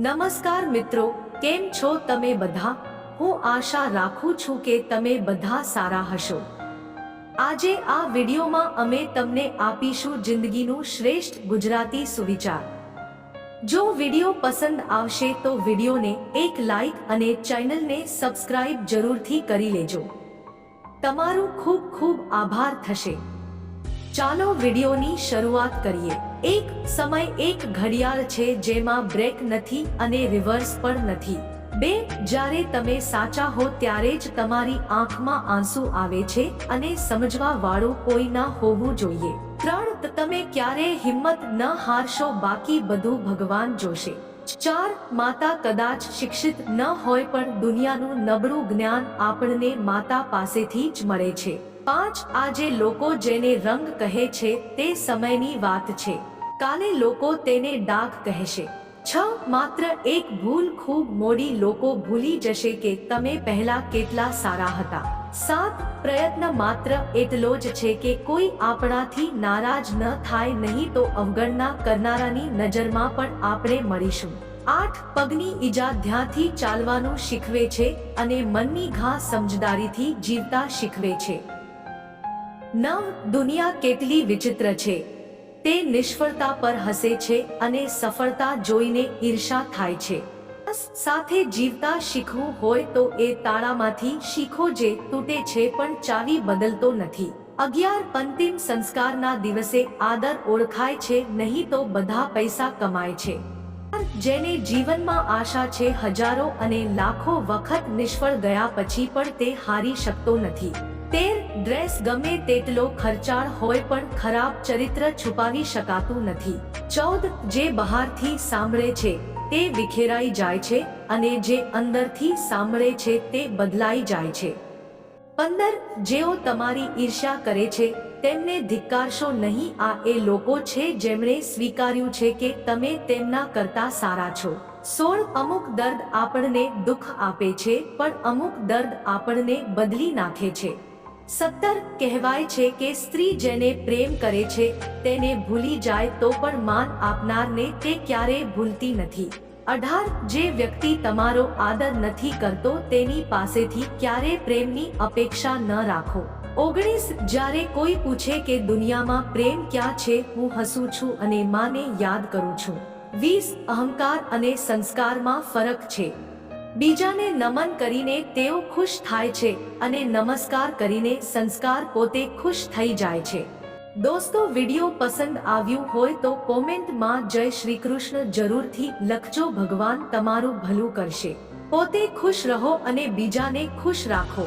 નમસ્કાર મિત્રો, કેમ છો તમે બધા? હું આશા રાખું છું કે તમે બધા સારા હશો. આજે આ વિડીયોમાં અમે તમને આપીશું જિંદગીનું શ્રેષ્ઠ ગુજરાતી સુવિચાર. જો વિડીયો પસંદ આવશે તો વિડીયોને એક લાઈક અને ચેનલને સબસ્ક્રાઇબ જરૂરથી કરી લેજો. તમારું ખૂબ ખૂબ આભાર થશે. ચાલો વિડીયોની શરૂઆત કરીએ. એક સમય એક ઘડિયાળ છે જેમાં બ્રેક નથી અને રિવર્સ પણ નથી. 2 જ્યારે તમે સાચા હો ત્યારે જ તમારી આંખમાં આંસુ આવે છે અને સમજવા વાળું કોઈ ના હોવું જોઈએ. 3 તમે ક્યારેય હિંમત ન હારશો, બાકી બધું ભગવાન જોશે. 4 માતા કદાચ શિક્ષિત ન હોય પણ દુનિયાનું નબળું જ્ઞાન આપણને માતા પાસેથી જ મળે છે. 5 આજે લોકો જેને રંગ કહે છે તે સમયની વાત છે, કાલે લોકો તેને ડાઘ કહેશે. 6 માત્ર એક ભૂલ ખૂબ મોડી લોકો ભૂલી જશે કે તમે પહેલા કેટલા સારા હતા. 7 પ્રયત્ન માત્ર એટલો જ છે કે કોઈ આપણાથી નારાજ ન થાય, નહીં તો અવગણના કરનારાની નજરમાં પણ આપણે મળીશું. 8 પગની ઈજા ધ્યાનથી ચાલવાનું શીખવે છે અને મનની ઘા સમજદારીથી જીવતા શીખવે છે. 9 દુનિયા કેટલી વિચિત્ર છે. તે નિષ્ફળતા પર હસે છે અને સફળતા જોઈને ઈર્ષા થાય છે. સાથે જીવતા શીખવું હોય તો એ તાળામાંથી શીખો જે તૂટે છે પણ ચાવી બદલતો નથી. 11 અંતિમ સંસ્કારના દિવસે આદર ઓળખાય છે, નહીં તો બધા પૈસા કમાય છે. જેને જીવનમાં આશા છે હજારો અને લાખો વખત નિષ્ફળ ગયા પછી પણ તે હારી શકતો નથી. 13 ડ્રેસ ગમે તેટલો ખર્ચાળ હોય પણ ખરાબ ચરિત્ર છુપાવી શકાતું નથી. 14 જે બહારથી સાંભળે છે તે વિખેરાઈ જાય છે અને જે અંદરથી સાંભળે છે તે બદલાઈ જાય છે. 15 જેઓ તમારી ઈર્ષ્યા કરે છે તેમને ધિક્કારશો નહીં. આ એ લોકો છે જેમણે સ્વીકાર્યું છે કે તમે તેમના કરતા સારા છો. 16 અમુક દર્દ આપણને દુઃખ આપે છે પણ અમુક દર્દ આપણને બદલી નાખે છે. 17 કહેવાય છે કે સ્ત્રી જેને પ્રેમ કરે છે તેને ભૂલી જાય તો પણ માન આપનારને તે ક્યારેય ભૂલતી નથી. 18 જે વ્યક્તિ તમારો આદર નથી કરતો તેની પાસેથી ક્યારેય પ્રેમની અપેક્ષા ન રાખો. 19 જ્યારે કોઈ પૂછે કે દુનિયામાં પ્રેમ ક્યાં છે, હું હસું છું અને માને યાદ કરું છું. 20 અહંકાર અને સંસ્કારમાં ફરક છે. બીજાને નમન કરીને તેઓ ખુશ થાય છે અને નમસ્કાર કરીને સંસ્કાર પોતે ખુશ થઈ જાય છે. દોસ્તો, વિડીયો પસંદ આવ્યું હોય તો કોમેન્ટમાં જય શ્રી કૃષ્ણ જરૂરથી લખજો. ભગવાન તમારું ભલું કરશે. પોતે ખુશ રહો અને બીજાને ખુશ રાખો.